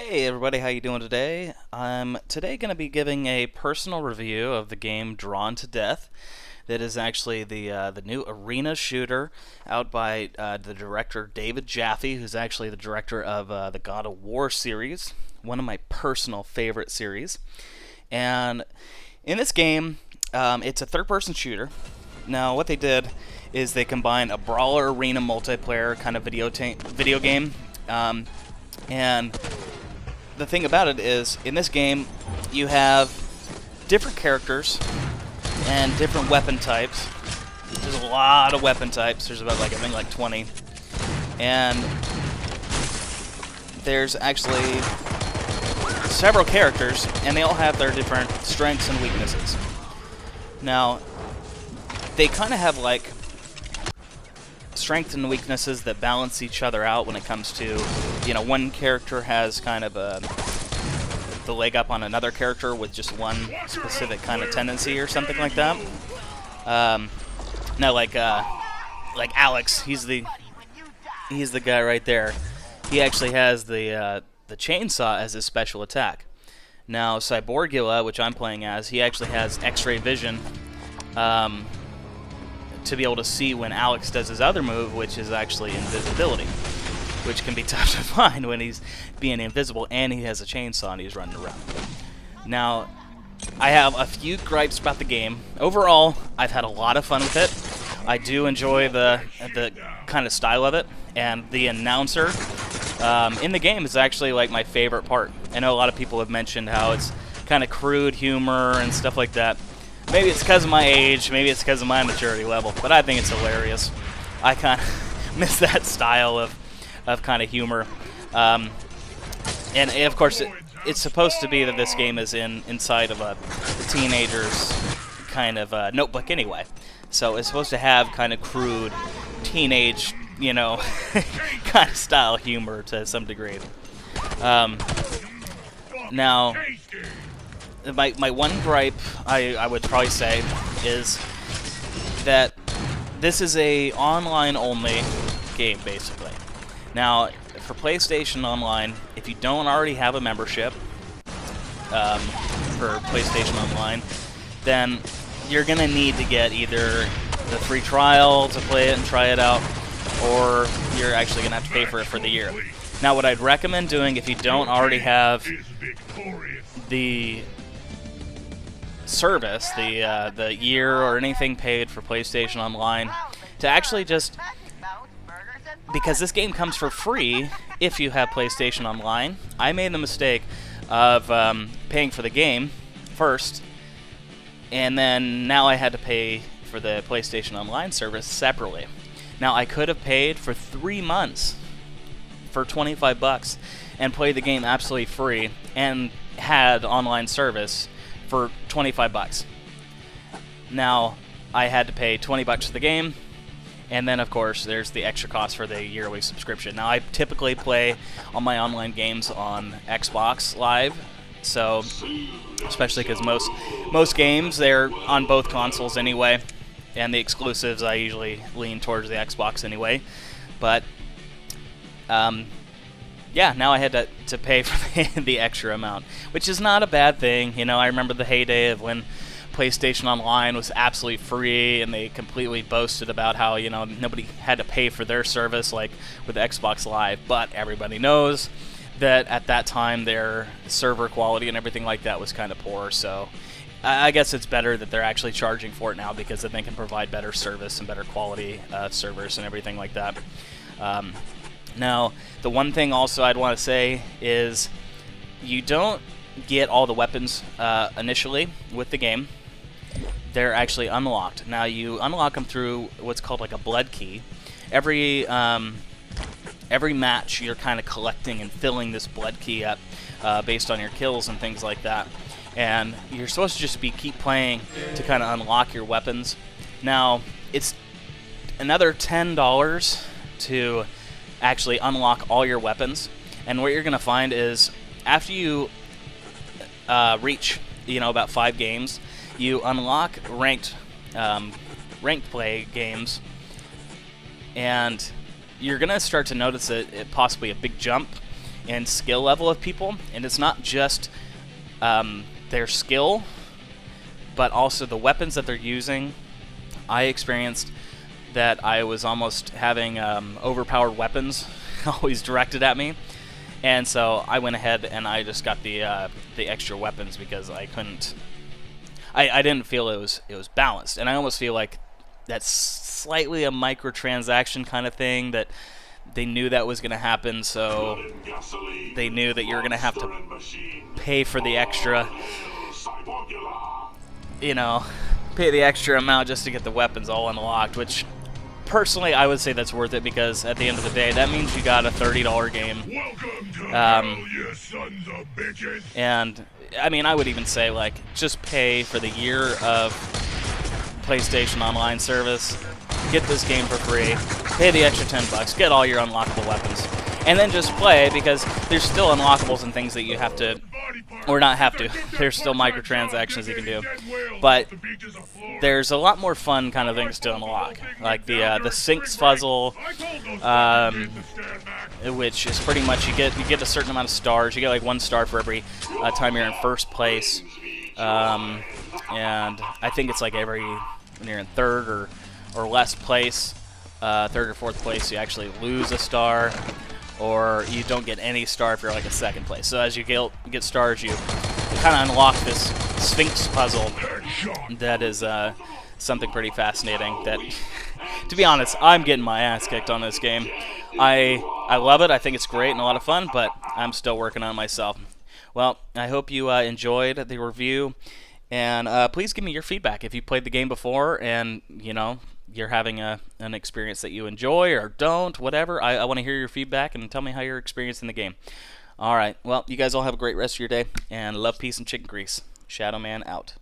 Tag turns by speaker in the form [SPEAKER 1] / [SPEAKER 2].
[SPEAKER 1] Hey everybody, how you doing today? I'm today going to be giving a personal review of the game Drawn to Death. That is actually the new arena shooter out by the director David Jaffe, who's actually the director of the God of War series, one of my personal favorite series. And in this game, it's a third-person shooter. Now, what they did is they combined a brawler arena multiplayer kind of video game, and the thing about it is, in this game, you have different characters and different weapon types. There's a lot of weapon types. There's about, I think, like 20. And there's actually several characters, and they all have their different strengths and weaknesses. Now, they kind of have, like, strengths and weaknesses that balance each other out when it comes to, one character has kind of the leg up on another character with just one specific kind of tendency or something like that. Now, like Alex, he's the guy right there. He actually has the chainsaw as his special attack. Now, Cyborgula, which I'm playing as, he actually has X-ray vision. To be able to see when Alex does his other move, which is actually invisibility, which can be tough to find when he's being invisible, and he has a chainsaw and he's running around. Now, I have a few gripes about the game. Overall, I've had a lot of fun with it. I do enjoy the kind of style of it, and the announcer in the game is actually like my favorite part. I know a lot of people have mentioned how it's kind of crude humor and stuff like that. Maybe it's because of my age, maybe it's because of my maturity level, but I think it's hilarious. I kind of miss that style of kind of humor. And of course, it's supposed to be that this game is inside of a teenager's kind of notebook anyway. So it's supposed to have kind of crude teenage, kind of style humor to some degree. Now, my one gripe, I would probably say, is that this is a online-only game, basically. Now, for PlayStation Online, if you don't already have a membership for PlayStation Online, then you're going to need to get either the free trial to play it and try it out, or you're actually going to have to pay for it for the year. Now, what I'd recommend doing if you don't already have the service, the year or anything paid for PlayStation Online, to actually just, because this game comes for free if you have PlayStation Online. I made the mistake of paying for the game first, and then now I had to pay for the PlayStation Online service separately. Now, I could have paid for 3 months for $25 and played the game absolutely free and had online service for $25. Now, I had to pay $20 for the game, and then of course there's the extra cost for the yearly subscription. Now, I typically play all my online games on Xbox Live, so especially because most games, they're on both consoles anyway, and the exclusives I usually lean towards the Xbox anyway. But yeah, now I had to pay for the extra amount, which is not a bad thing. I remember the heyday of when PlayStation Online was absolutely free, and they completely boasted about how, nobody had to pay for their service like with Xbox Live. But everybody knows that at that time their server quality and everything like that was kind of poor. So I guess it's better that they're actually charging for it now, because then they can provide better service and better quality servers and everything like that. Now, the one thing also I'd want to say is you don't get all the weapons initially with the game. They're actually unlocked. Now, you unlock them through what's called like a blood key. Every match, you're kind of collecting and filling this blood key up based on your kills and things like that. And you're supposed to just keep playing to kind of unlock your weapons. Now, it's another $10 to actually unlock all your weapons, and what you're going to find is after you reach about 5 games, you unlock ranked play games, and you're going to start to notice possibly a big jump and skill level of people, and it's not just their skill, but also the weapons that they're using. I experienced that I was almost having overpowered weapons always directed at me, and so I went ahead and I just got the extra weapons because I couldn't. I didn't feel it was balanced, and I almost feel like that's slightly a microtransaction kind of thing, that they knew that was going to happen, so they knew that you're going to have to pay for the extra, you know, pay the extra amount just to get the weapons all unlocked, which personally I would say that's worth it, because at the end of the day that means you got a $30 game. And I mean, I would even say, like, just pay for the year of PlayStation Online service, get this game for free, pay the extra $10, get all your unlockable weapons, and then just play, because there's still unlockables and things that you have to, or not have to, there's still microtransactions you can do, but there's a lot more fun kind of things to unlock, like the Sinks puzzle, which is pretty much you get a certain amount of stars. You get like 1 star for every time you're in first place, and I think it's like when you're in third or less place, third or fourth place, you actually lose a star, or you don't get any star if you're like a second place. So as you get stars, you kind of unlock this Sphinx puzzle that is something pretty fascinating. That, to be honest, I'm getting my ass kicked on this game. I love it. I think it's great and a lot of fun, but I'm still working on it myself. Well, I hope you enjoyed the review, and please give me your feedback if you played the game before and, you know, you're having an experience that you enjoy or don't, whatever. I want to hear your feedback and tell me how you're experiencing the game. All right, well, you guys all have a great rest of your day, and love, peace, and chicken grease. Shadowman out.